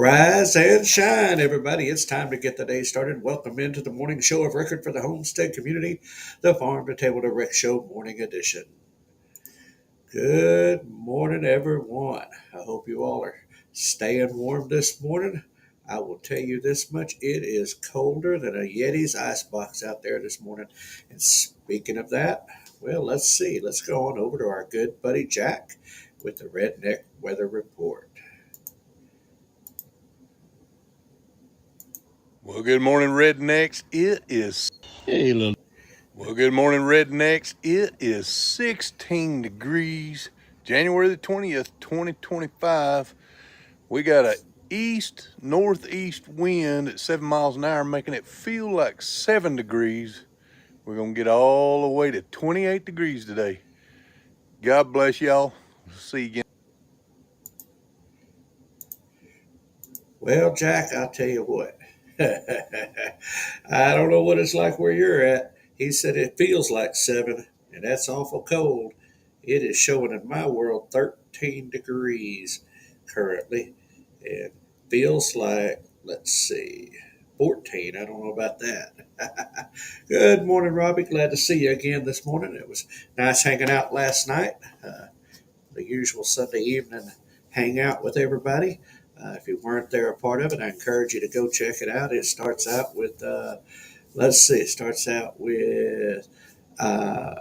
Rise and shine, everybody. It's time to get the day started. Welcome into the morning show of record for the Homestead community, the Farm to Table Direct Show Morning Edition. Good morning, everyone. I hope you all are staying warm this morning. I will tell you this much, it is colder than a Yeti's icebox out there this morning. And speaking of that, well, let's see. Let's go on over to our good buddy Jack with the Redneck Weather Report. Well, good morning, rednecks. It is. Hey, little. Well, good morning, rednecks. It is 16 degrees, January the 20th, 2025. We got a east northeast wind at 7 miles an hour, making it feel like 7 degrees. We're gonna get all the way to 28 degrees today. God bless y'all. See you again. Well, Jack, I'll tell you what. I don't know what it's like where you're at. He said it feels like 7, and that's awful cold. It is showing in my world 13 degrees currently, and feels like, let's see, 14. I don't know about that. Good morning, Robbie. Glad to see you again this morning. It was nice hanging out last night. The usual Sunday evening hangout with everybody. If you weren't there a part of it, I encourage you to go check it out. It starts out with, let's see, it starts out with, uh,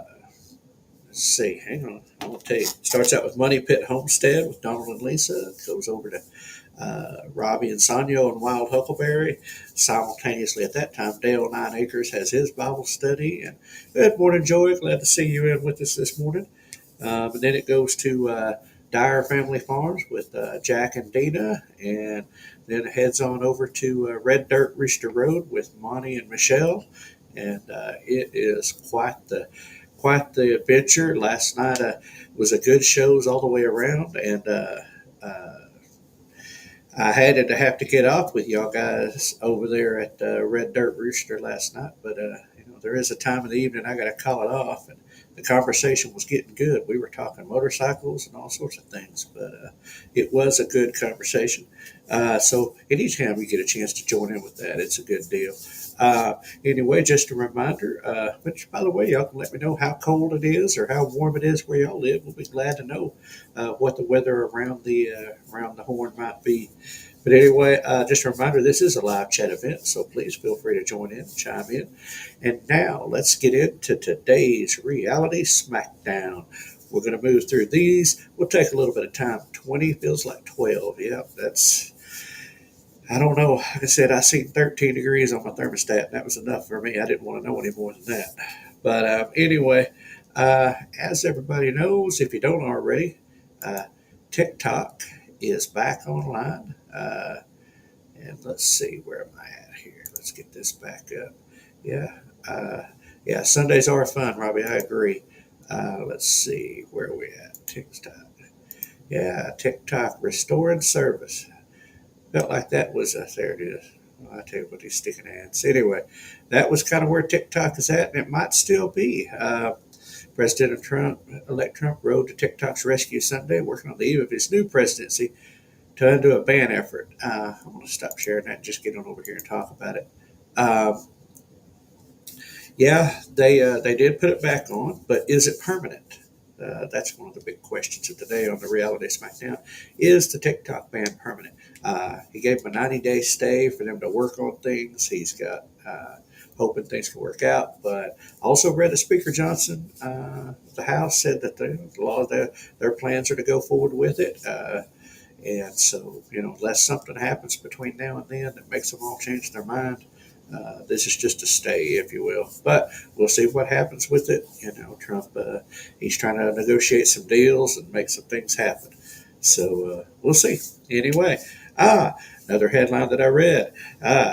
let's see, hang on, I will tell you. It starts out with Money Pit Homestead with Donald and Lisa. It goes over to Robbie and Sanyo and Wild Huckleberry. Simultaneously at that time, Dale Nine Acres has his Bible study. And good morning, Joey. Glad to see you in with us this morning. And then it goes to Dyer Family Farms with Jack and Dina, and then it heads on over to Red Dirt Rooster Road with Monty and Michelle, and it is quite the adventure. Last night was a good shows all the way around, and uh, I had to have to get off with y'all guys over there at Red Dirt Rooster last night, but there is a time in the evening I got to call it off, and the conversation was getting good. We were talking motorcycles and all sorts of things, but it was a good conversation. So anytime you get a chance to join in with that, it's a good deal. Anyway, just a reminder, which by the way, y'all can let me know how cold it is or how warm it is where y'all live. We'll be glad to know what the weather around the horn might be. But anyway, just a reminder, this is a live chat event, so please feel free to join in, chime in. And now let's get into today's reality smackdown. We're going to move through these. We'll take a little bit of time. 20 feels like 12. Yeah, I don't know. Like I said, I seen 13 degrees on my thermostat, and that was enough for me. I didn't want to know any more than that. But anyway, as everybody knows, if you don't already, uh, TikTok is back online. And let's see, where am I at here? Let's get this back up. Yeah, uh, yeah, Sundays are fun, Robbie. I agree. Let's see, where are we at? TikTok. Yeah, TikTok restoring service. Felt like that was there. It is. Well, I tell you what, these sticking ads. Anyway, that was kind of where TikTok is at, and it might still be. President elect Trump rode to TikTok's rescue Sunday, working on the eve of his new presidency to undo a ban effort. I'm going to stop sharing that and just get on over here and talk about it. Um, yeah, they did put it back on, but is it permanent? That's one of the big questions of today on the Reality Smackdown. Is the TikTok ban permanent? He gave them a 90-day stay for them to work on things. He's got hoping things can work out. But also read that Speaker Johnson, the House, said that a lot of their plans are to go forward with it. And so, unless something happens between now and then that makes them all change their mind, this is just a stay, if you will. But we'll see what happens with it. Trump, he's trying to negotiate some deals and make some things happen. So we'll see. Anyway, another headline that I read: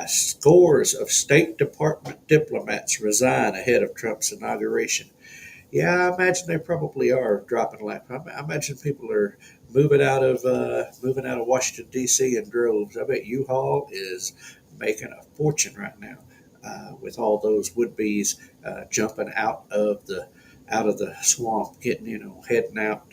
scores of State Department diplomats resign ahead of Trump's inauguration. Yeah, I imagine they probably are dropping like. I imagine people are moving out of Washington D.C. in droves. I bet U-Haul is making a fortune right now with all those would-be's jumping out of the swamp, getting heading out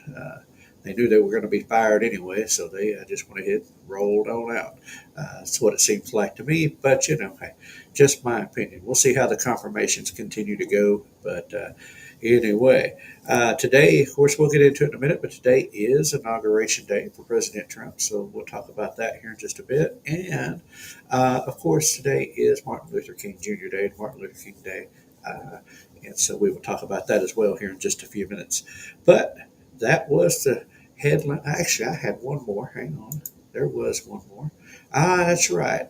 They knew they were going to be fired anyway, so they just went ahead and rolled on out. That's what it seems like to me, but hey, just my opinion. We'll see how the confirmations continue to go, but anyway, today, of course, we'll get into it in a minute, but today is Inauguration Day for President Trump, so we'll talk about that here in just a bit. And, of course, today is Martin Luther King Jr. Day and Martin Luther King Day. And so we will talk about that as well here in just a few minutes. But that was the headline. Actually, I had one more. Hang on. There was one more. That's right.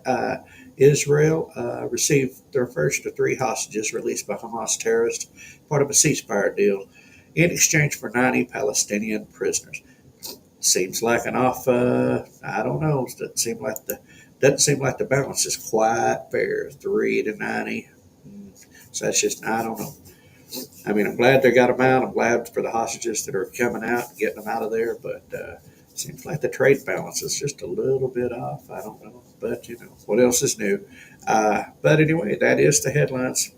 Israel received their first of three hostages released by Hamas terrorists, part of a ceasefire deal, in exchange for 90 Palestinian prisoners. Seems like an off. I don't know. Doesn't seem like the balance is quite fair. 3-90. So that's just, I don't know. I mean, I'm glad they got them out. I'm glad for the hostages that are coming out, getting them out of there. But it seems like the trade balance is just a little bit off. I don't know. But, what else is new? But anyway, that is the headlines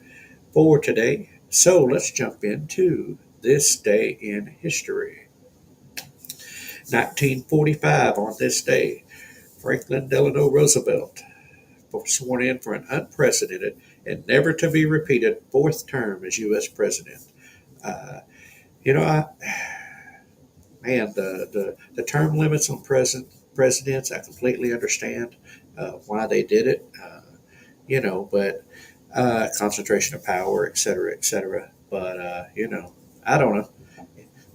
for today. So let's jump into this day in history. 1945, on this day, Franklin Delano Roosevelt was sworn in for an unprecedented and never to be repeated fourth term as U.S. president. Uh, you know, I, man, the term limits on presidents, I completely understand why they did it. But concentration of power, et cetera, et cetera. But I don't know.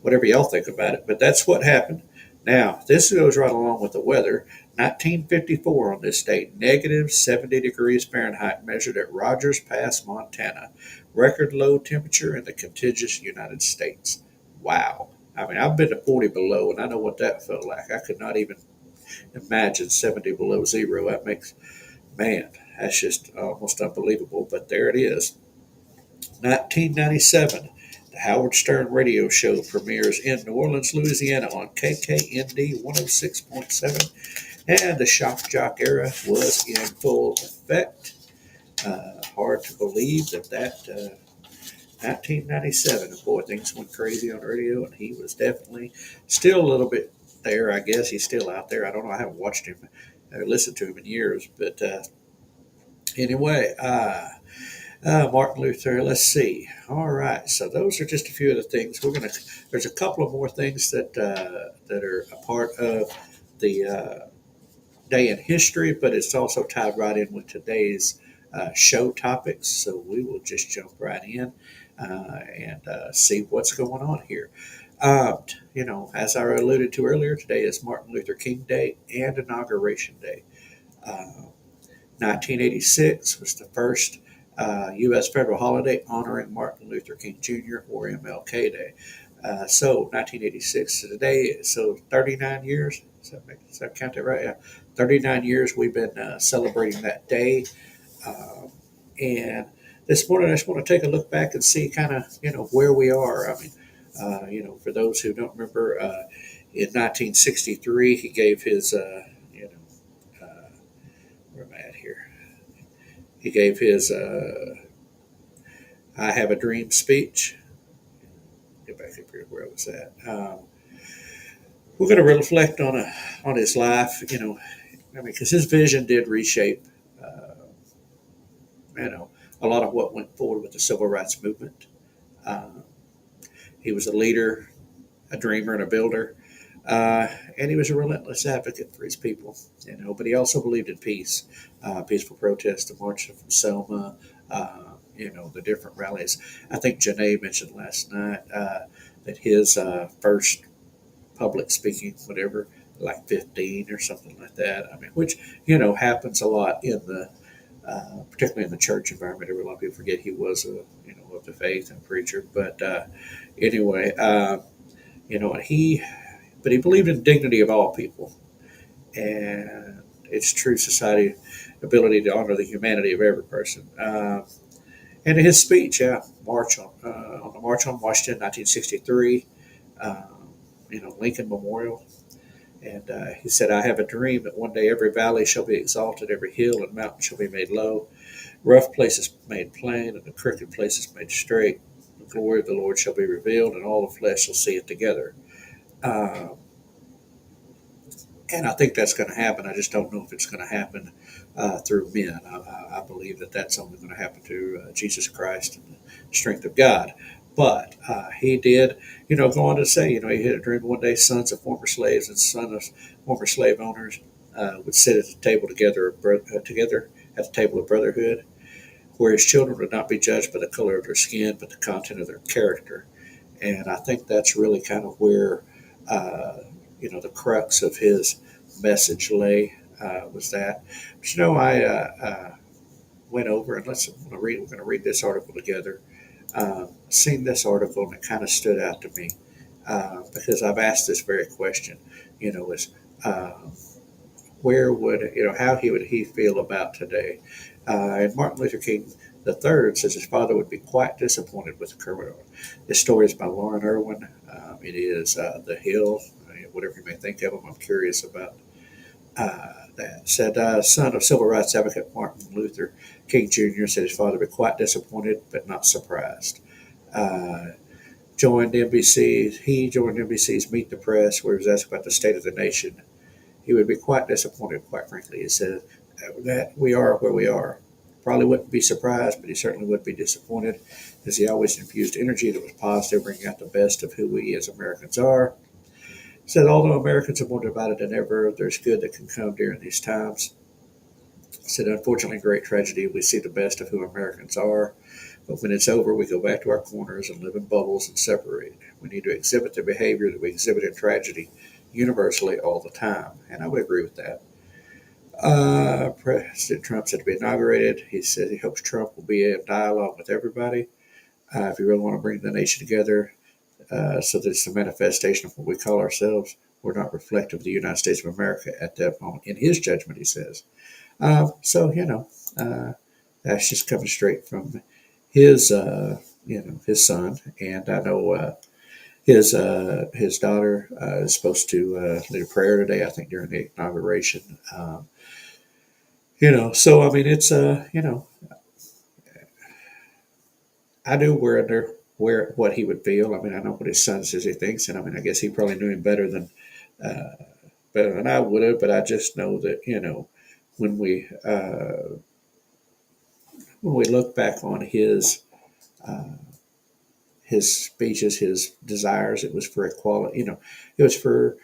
Whatever y'all think about it, but that's what happened. Now, this goes right along with the weather. 1954 on this date, negative 70 degrees Fahrenheit measured at Rogers Pass, Montana. Record low temperature in the contiguous United States. Wow. I mean, I've been to 40 below, and I know what that felt like. I could not even imagine 70 below zero. Man, that's just almost unbelievable, but there it is. 1997, the Howard Stern radio show premieres in New Orleans, Louisiana on KKND 106.7, and the shock jock era was in full effect. Hard to believe that 1997, boy, things went crazy on radio, and he was definitely still a little bit there. I guess he's still out there. I don't know. I haven't watched him or listened to him in years, but anyway, Martin Luther. Let's see. All right, so those are just a few of the things we're gonna. There's a couple of more things that are a part of the day in history, but it's also tied right in with today's show topics. So we will just jump right in and see what's going on here. As I alluded to earlier, today is Martin Luther King Day and Inauguration Day. 1986 was the first U.S. federal holiday honoring Martin Luther King Jr. or MLK Day. So 1986 to today, so 39 years. Does that count it right? Yeah, 39 years we've been celebrating that day. And this morning I just want to take a look back and see kind of where we are. I mean, for those who don't remember, in 1963 he gave his where am I at here? He gave his "I Have a Dream" speech. Get back up here where I was at. We're going to reflect on his life. Because his vision did reshape, a lot of what went forward with the civil rights movement. Um, he was a leader, a dreamer, and a builder. And he was a relentless advocate for his people, but he also believed in peace, peaceful protest, the March from Selma, the different rallies. I think Janae mentioned last night that his first public speaking, whatever, like 15 or something like that. I mean, which, happens a lot in particularly in the church environment. A lot of people forget he was of the faith and preacher. But anyway, and but he believed in the dignity of all people and its true society ability to honor the humanity of every person. And in his speech, on the March on Washington, 1963, Lincoln Memorial, and he said, "I have a dream that one day every valley shall be exalted, every hill and mountain shall be made low, rough places made plain, and the crooked places made straight. The glory of the Lord shall be revealed, and all the flesh shall see it together." And I think that's going to happen. I just don't know if it's going to happen through men. I believe that that's only going to happen through Jesus Christ and the strength of God. But he did, go on to say, he had a dream one day: sons of former slaves and sons of former slave owners would sit at the table together at the table of brotherhood, where his children would not be judged by the color of their skin, but the content of their character. And I think that's really kind of where, the crux of his message lay, was that. But I went over and we're going to read this article together. Seen this article and it kind of stood out to me because I've asked this very question. Is where would how would he feel about today? And Martin Luther King III says his father would be quite disappointed with the current. This story is by Lauren Irwin. It is The Hill, whatever you may think of him. I'm curious about that. Said son of civil rights advocate Martin Luther King Jr. said his father would be quite disappointed but not surprised. Uh, He joined NBC's Meet the Press, where he was asked about the state of the nation. He would be quite disappointed, quite frankly. He said that we are where we are. Probably wouldn't be surprised, but he certainly would be disappointed, as he always infused energy that was positive, bringing out the best of who we as Americans are. He said, although Americans are more divided than ever, there's good that can come during these times. He said, unfortunately, great tragedy, we see the best of who Americans are, but when it's over, we go back to our corners and live in bubbles and separate. We need to exhibit the behavior that we exhibit in tragedy universally all the time. And I would agree with that. President Trump said to be inaugurated. He said he hopes Trump will be in dialogue with everybody. If you really want to bring the nation together, so that it's a manifestation of what we call ourselves, we're not reflective of the United States of America at that moment. In his judgment, he says. That's just coming straight from his, his son. And I know his daughter is supposed to lead a prayer today, I think, during the inauguration. So I mean, it's I knew where what he would feel. I mean, I know what his son says he thinks, and I mean, I guess he probably knew him uh, better than I would have. But I just know that when we look back on uh, his speeches, his desires, it was for equality. It was for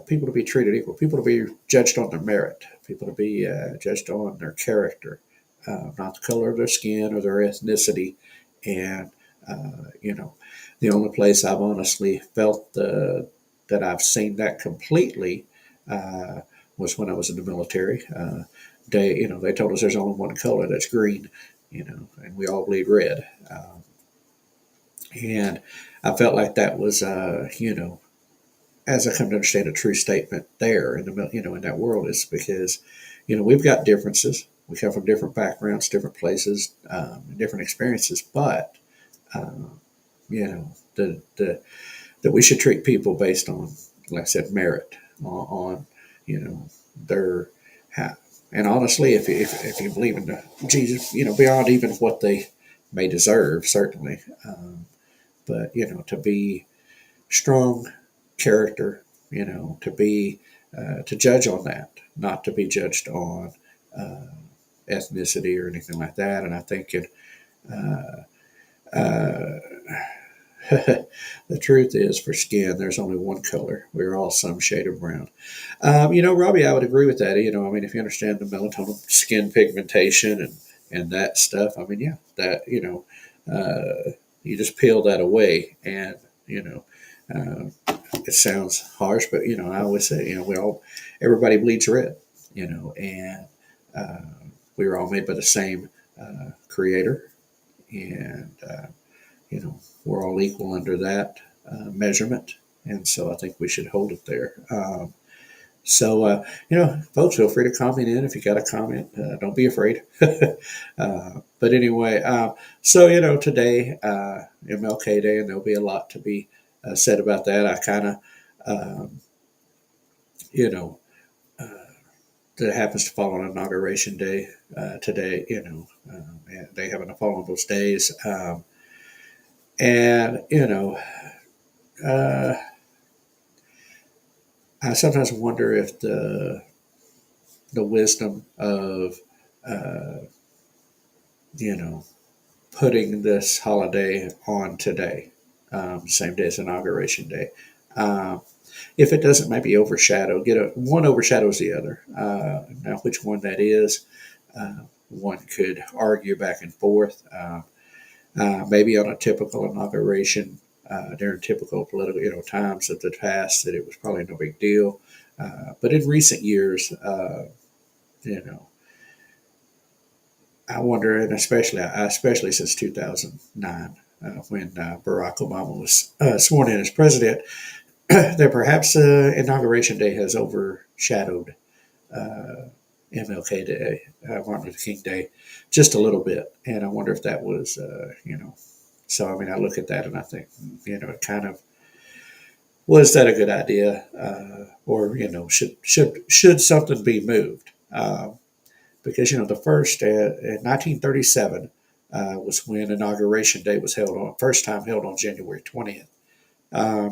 people to be treated equal, people to be judged on their merit, people to be judged on their character, not the color of their skin or their ethnicity. And the only place I've honestly felt that I've seen that completely uh, was when I was in the military. They told us there's only one color, that's green, and we all bleed red. And I felt like that was, as I come to understand, a true statement there in in that world, is because, we've got differences. We come from different backgrounds, different places, different experiences, but the that we should treat people based on, like I said, merit, on their how. And honestly, if you believe in Jesus, beyond even what they may deserve, certainly. But to be strong character, to be to judge on that, not to be judged on uh, ethnicity or anything like that. And I think uh, uh, the truth is, for skin, there's only one color. We're all some shade of brown. Robbie, I would agree with that. I mean, if you understand the melatonin, skin pigmentation, and that stuff, I mean, yeah, that you just peel that away, and it sounds harsh, but I always say, everybody bleeds red, and uh, we were all made by the same creator, and we're all equal under that measurement, and so I think we should hold it there. Folks, feel free to comment in if you got a comment. Don't be afraid. But anyway, today, MLK Day, and there'll be a lot to be said about that. I kind of, um, you know, uh, that happens to fall on Inauguration Day today, and they happen to fall on those days. And, uh, I sometimes wonder if the wisdom of uh, you know putting this holiday on today, same day as Inauguration Day. Um, if it doesn't maybe overshadow, one overshadows the other. Now, which one that is, one could argue back and forth. Maybe on a typical inauguration, during typical political times of the past, that it was probably no big deal. But in recent years, you know, I wonder, and especially since 2009, when Barack Obama was sworn in as president, that perhaps Inauguration Day has overshadowed uh, MLK Day, Martin Luther King Day, just a little bit. And I wonder if that was, so I mean, I look at that and I think, it kind of, was that a good idea, or should something be moved? Because the first in 1937 was when Inauguration Day was held on, first time held on January 20th.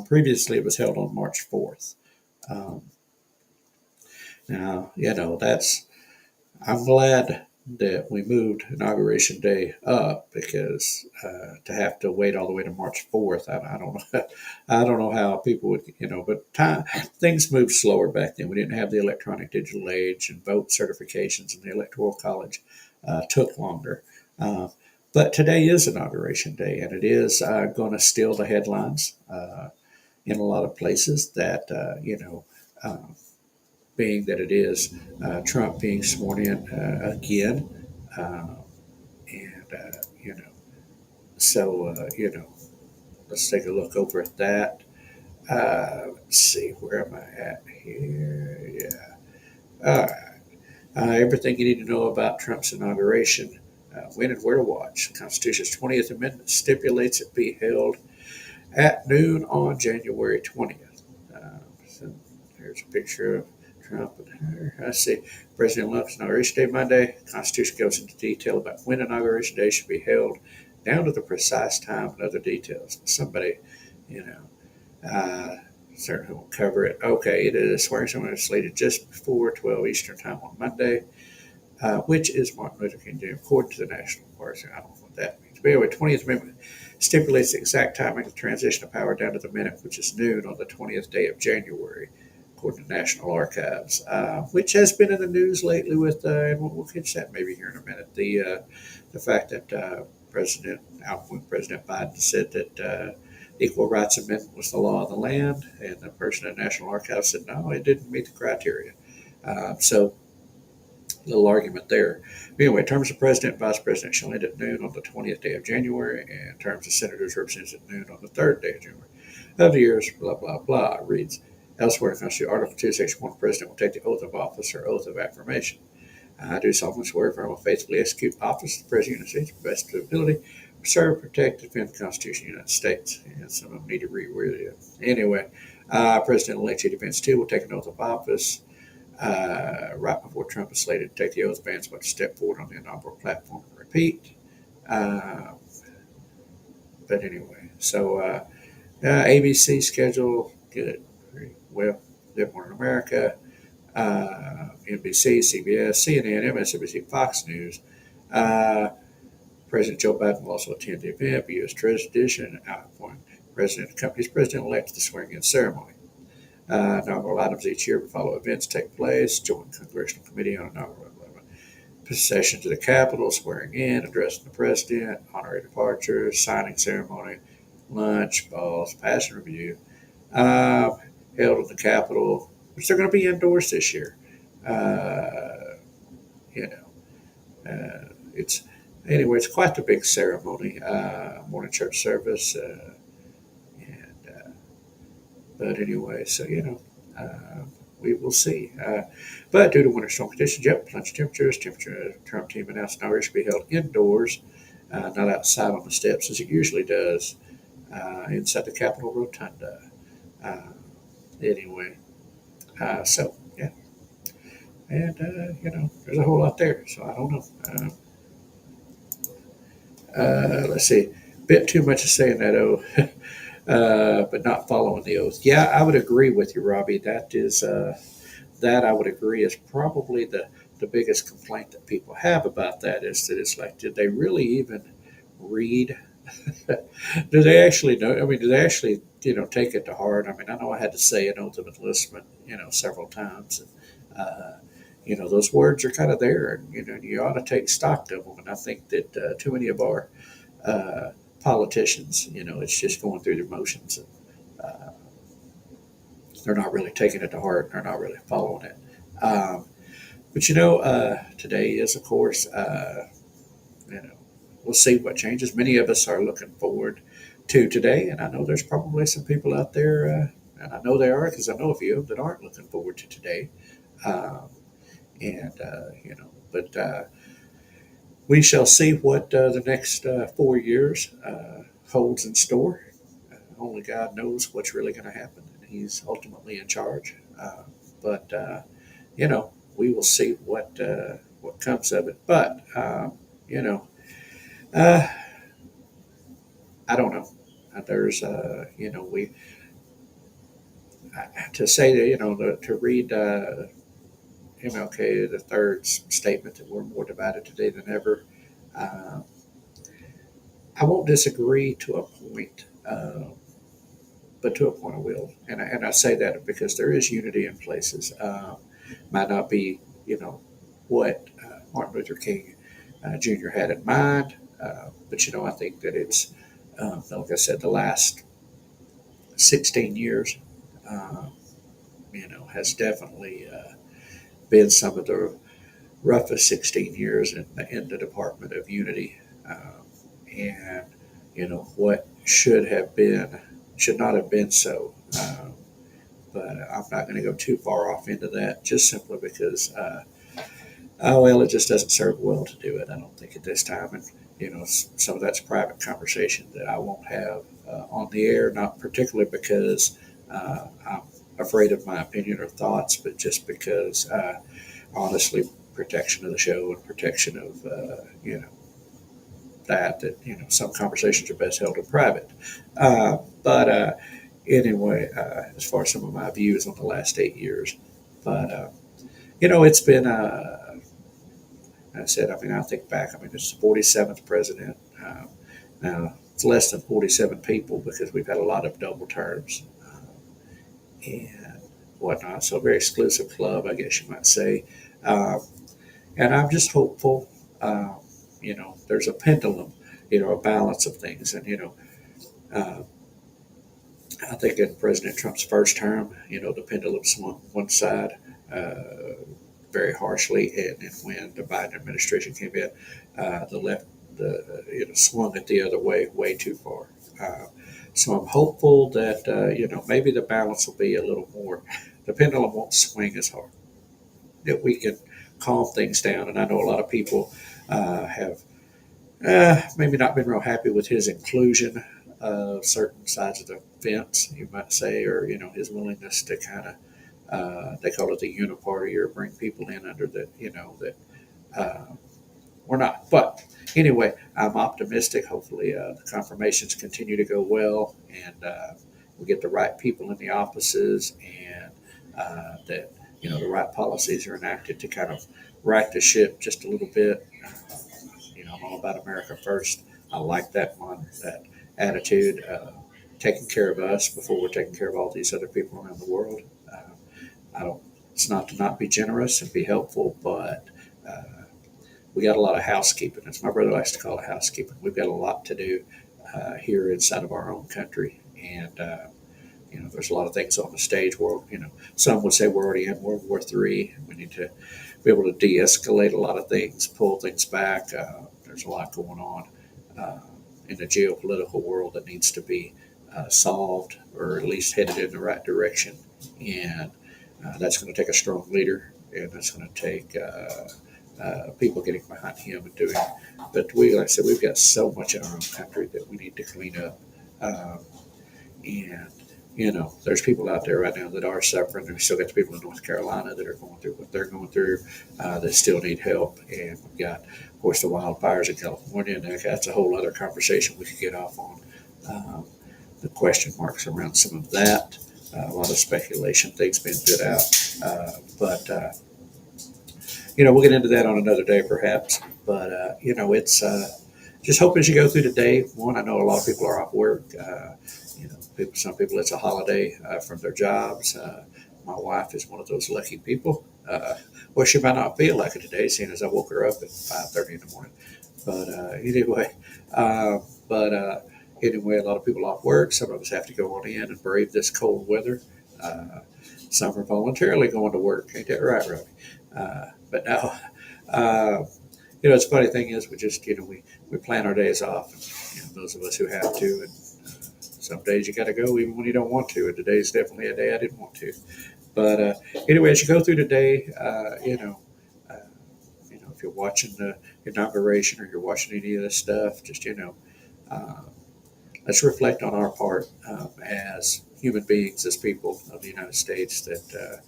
Previously, it was held on March 4th. Um, Now, that's, I'm glad that we moved Inauguration Day up, because to have to wait all the way to March 4th, I don't know, I don't know how people would, but things moved slower back then. We didn't have the electronic digital age, and vote certifications and the Electoral College took longer. Uh, but today is Inauguration Day, and it is going to steal the headlines in a lot of places that, um, being that it is Trump being sworn in again. Uh, and, so, let's take a look over at that. Let's see, where am I at here? Yeah. All right. Everything you need to know about Trump's inauguration, when and where to watch. The Constitution's 20th Amendment stipulates it be held at noon on January 20th. So there's a picture of Trump and her. I see. President Trump's Inauguration Day Monday. The Constitution goes into detail about when Inauguration Day should be held, down to the precise time and other details. Somebody, you know, certainly won't cover it. Okay, it is swearing someone is slated just before 12 Eastern Time on Monday, which is Martin Luther King Day, according to the National Party. I don't know what that means. But anyway, 20th Amendment stipulates the exact timing of the transition of power down to the minute, which is noon on the 20th day of January, according to National Archives, which has been in the news lately with, and we'll catch that maybe here in a minute, the fact that President Biden said that the Equal Rights Amendment was the law of the land, and the person at National Archives said no, it didn't meet the criteria. So little argument there. But anyway, terms of president and vice president shall end at noon on the 20th day of January, and terms of senators representatives at noon on the third day of January. Of the years, blah, blah, blah, reads elsewhere in the Constitution, Article 2, Section 1, the president will take the oath of office or oath of affirmation. I do solemnly swear if I will faithfully execute office of the President of the United States to the best of ability, serve, protect, defend the Constitution of the United States. And some of them need to reread it. Anyway, President-elect J.D. Vance, too, will take an oath of office right before Trump is slated to take the oath. Vance about to step forward on the inaugural platform and repeat. Uh, but anyway, so ABC schedule, good. Very well. Good Morning America, NBC, CBS, CNN, MSNBC, Fox News. Uh, President Joe Biden will also attend the event, be U.S. tradition, and appoint President accompanies President-elect to the swearing-in ceremony. Inaugural items each year follow events take place. Joint Congressional Committee on Inaugural procession to the Capitol, swearing in, addressing the President, honorary departures, signing ceremony, lunch, balls, pass and review, uh, held in the Capitol, which they're going to be indoors this year. Uh, you know, it's anyway. It's quite the big ceremony. Morning church service, and but anyway, so we will see. But due to winter storm conditions, yep, plunge temperatures. Trump team announced inauguration should be held indoors, not outside on the steps as it usually does inside the Capitol Rotunda. Uh, anyway, so yeah, and there's a whole lot there. So I don't know. Let's see, bit too much to say in that. but not following the oath. Yeah, I would agree with you, Robbie. That I would agree is probably the biggest complaint that people have about that is that it's like, did they really even read? Do they actually know? I mean, do they actually, take it to heart? I mean, I know I had to say an oath of enlistment, several times. And, those words are kind of there, and, you ought to take stock of them. And I think that too many of our uh, politicians, it's just going through their motions. And they're not really taking it to heart. They're not really following it. But, today is, of course, you know, we'll see what changes. Many of us are looking forward to today, and I know there's probably some people out there, and I know they are because I know a few that aren't looking forward to today. Um, but we shall see what the next 4 years holds in store. Only God knows what's really going to happen, and He's ultimately in charge. But we will see what comes of it. But you know, uh, I don't know. There's we to say that to read MLK the third's statement that we're more divided today than ever. Uh, I won't disagree to a point, but to a point I will, and I say that because there is unity in places. Might not be what Martin Luther King Jr. had in mind, but I think that it's like I said, the last 16 years, um, has definitely been some of the roughest 16 years in the Department of Unity. And, what should not have been so. But I'm not going to go too far off into that just simply because, well, it just doesn't serve well to do it, I don't think, at this time. And, some of that's private conversation that I won't have on the air, not particularly because I'm afraid of my opinion or thoughts, but just because, honestly, protection of the show and protection of, that some conversations are best held in private. But anyway, as far as some of my views on the last 8 years, but it's been. I said, I mean, I think back. I mean, it's the 47th president. Now it's less than 47 people because we've had a lot of double terms and whatnot. So a very exclusive club, I guess you might say. Um, and I'm just hopeful. There's a pendulum, a balance of things, and uh, I think in President Trump's first term, the pendulum swung one side very harshly, and when the Biden administration came in, the left swung it the other way too far. Uh, so I'm hopeful that maybe the balance will be a little more. The pendulum won't swing as hard. That we can calm things down, and I know a lot of people have maybe not been real happy with his inclusion of certain sides of the fence, you might say, or his willingness to kind of they call it the uniparty or bring people in under the that uh, we're not. But anyway, I'm optimistic. Hopefully, the confirmations continue to go well, and we get the right people in the offices, and that the right policies are enacted to kind of right the ship just a little bit. I'm all about America first. I like that attitude, taking care of us before we're taking care of all these other people around the world. Uh, I don't. It's not to not be generous and be helpful, but we got a lot of housekeeping. As my brother likes to call it, housekeeping. We've got a lot to do here inside of our own country, and there's a lot of things on the stage where some would say we're already in World War III. We need to be able to de-escalate a lot of things, pull things back. There's a lot going on uh, in the geopolitical world that needs to be solved, or at least headed in the right direction. And that's going to take a strong leader, and that's going to take people getting behind him and doing. But like I said, we've got so much in our own country that we need to clean up. Um, and there's people out there right now that are suffering. There's still got people in North Carolina that are going through what they're going through, that still need help. And we've got, of course, the wildfires in California, and that's a whole other conversation we could get off on. Um, the question marks around some of that. A lot of speculation, things being put out. But we'll get into that on another day perhaps. But, it's just hope as you go through the day. One, I know a lot of people are off work. Some people, it's a holiday from their jobs. My wife is one of those lucky people. Well, she might not feel like it today, seeing as I woke her up at 5:30 in the morning. But uh, but anyway, a lot of people off work. Some of us have to go on in and brave this cold weather. Uh, some are voluntarily going to work. Ain't that right, Robbie? But no, the funny thing is, we just we plan our days off. Those of us who have to, and some days you got to go even when you don't want to. And today's definitely a day I didn't want to. But anyway, as you go through the day, if you're watching the inauguration or you're watching any of this stuff, just uh, let's reflect on our part as human beings, as people of the United States. That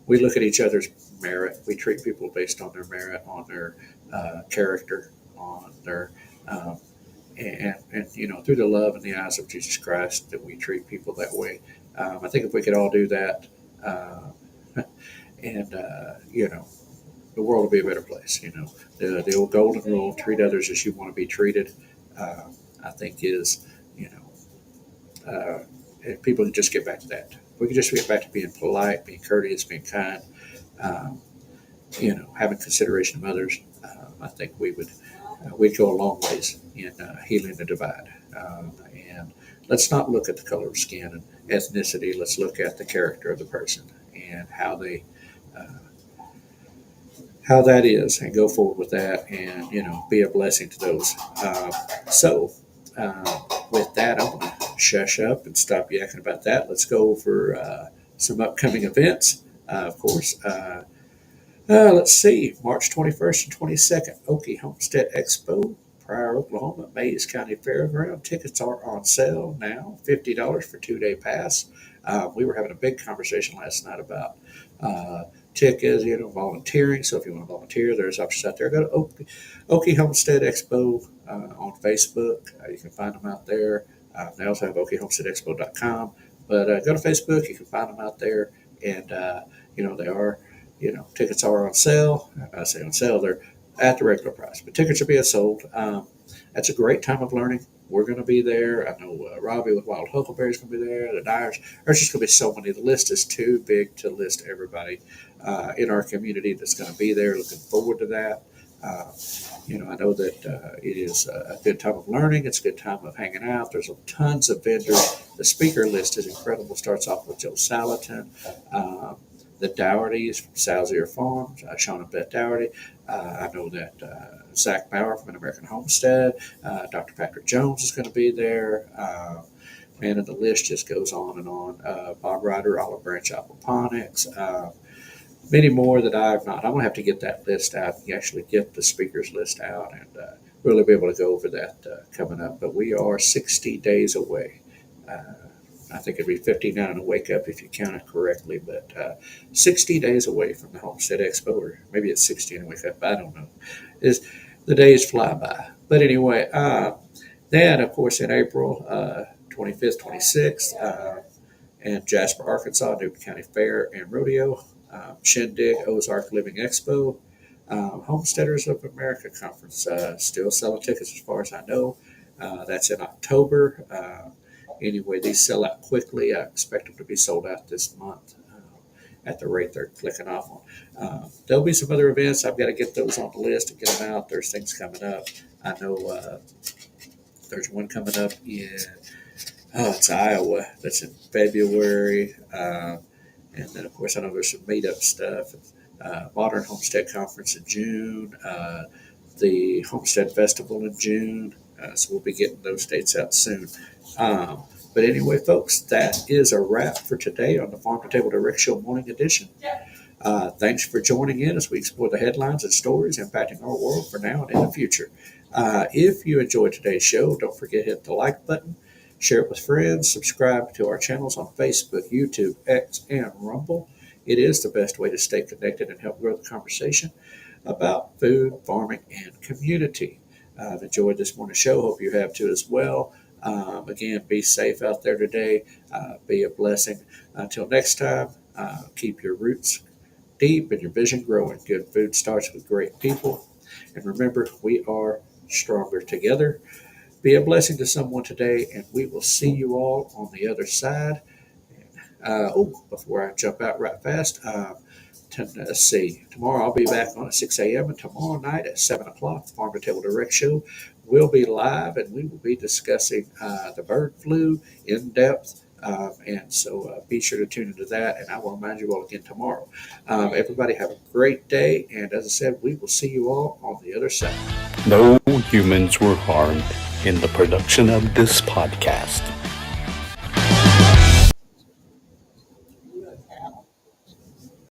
we look at each other's merit. We treat people based on their merit, on their character, on their and through the love in the eyes of Jesus Christ, that we treat people that way. I think if we could all do that, uh, and the world will be a better place. The old golden rule: treat others as you want to be treated. Uh, I think is you if people could just get back to that. If we could just get back to being polite, being courteous, being kind, um, having consideration of others. I think we'd go a long ways in healing the divide. And let's not look at the color of skin and ethnicity. Let's look at the character of the person and uh, how that is, and go forward with that, and be a blessing to those. So, with that, I'm going to shush up and stop yakking about that. Let's go over some upcoming events. Of course, let's see, March 21st and 22nd, Okie Homestead Expo, Pryor, Oklahoma, Mays County Fairground. Tickets are on sale now, $50 for 2-day pass. We were having a big conversation last night about tickets, volunteering. So if you want to volunteer, there's options out there. Go to Okie Homestead Expo on Facebook. You can find them out there. They also have okiehomesteadexpo.com. But go to Facebook. You can find them out there. And, they are, tickets are on sale. I say on sale, they're at the regular price, but tickets are being sold. That's a great time of learning. We're going to be there. I know Robbie with Wild Huckleberry is going to be there. The Dyers. There's just going to be so many. The list is too big to list everybody in our community that's going to be there. Looking forward to that. Uh, I know that it is a good time of learning. It's a good time of hanging out. There's tons of vendors. The speaker list is incredible. Starts off with Joe Salatin, the Doughertys from Salzier Farms, Sean and Beth Dougherty. I know that Zach Bauer from An American Homestead, Dr. Patrick Jones is going to be there. Man, and the list just goes on and on. Bob Ryder, Olive Branch Aquaponics, many more that I've not. I'm going to have to get that list out and actually get the speakers list out and really be able to go over that coming up. But we are 60 days away. I think it'd be 59 and a wake up if you count it correctly, but 60 days away from the Homestead Expo, or maybe it's 60 and a wake up. I don't know. The days fly by. But anyway, then of course in April 25th, 26th, in Jasper, Arkansas, Newton County Fair and Rodeo, Shindig Ozark Living Expo, Homesteaders of America Conference. Still selling tickets as far as I know. That's in October. Anyway, these sell out quickly. I expect them to be sold out this month at the rate they're clicking off on. There'll be some other events. I've got to get those on the list and get them out. There's things coming up. I know there's one coming up in, it's Iowa. That's in February. And then, of course, I know there's some meetup stuff. Modern Homestead Conference in June. The Homestead Festival in June. So we'll be getting those dates out soon. But anyway, folks, that is a wrap for today on the Farm2Table Direct Show Morning Edition. Thanks for joining in as we explore the headlines and stories impacting our world for now and in the future. If you enjoyed today's show, don't forget to hit the like button, share it with friends, subscribe to our channels on Facebook, YouTube, X, and Rumble. It is the best way to stay connected and help grow the conversation about food, farming, and community. I've enjoyed this morning's show. Hope you have too as well. Again, be safe out there today. Be a blessing. Until next time, keep your roots deep and your vision growing. Good food starts with great people. And remember, we are stronger together. Be a blessing to someone today, and we will see you all on the other side. Before I jump out right fast, let's see. Tomorrow I'll be back on at 6 a.m. and tomorrow night at 7 o'clock, the Farm2Table Direct Show will be live, and we will be discussing the bird flu in depth. And so be sure to tune into that, and I will remind you all again tomorrow. Everybody have a great day, and as I said, we will see you all on the other side. No humans were harmed in the production of this podcast.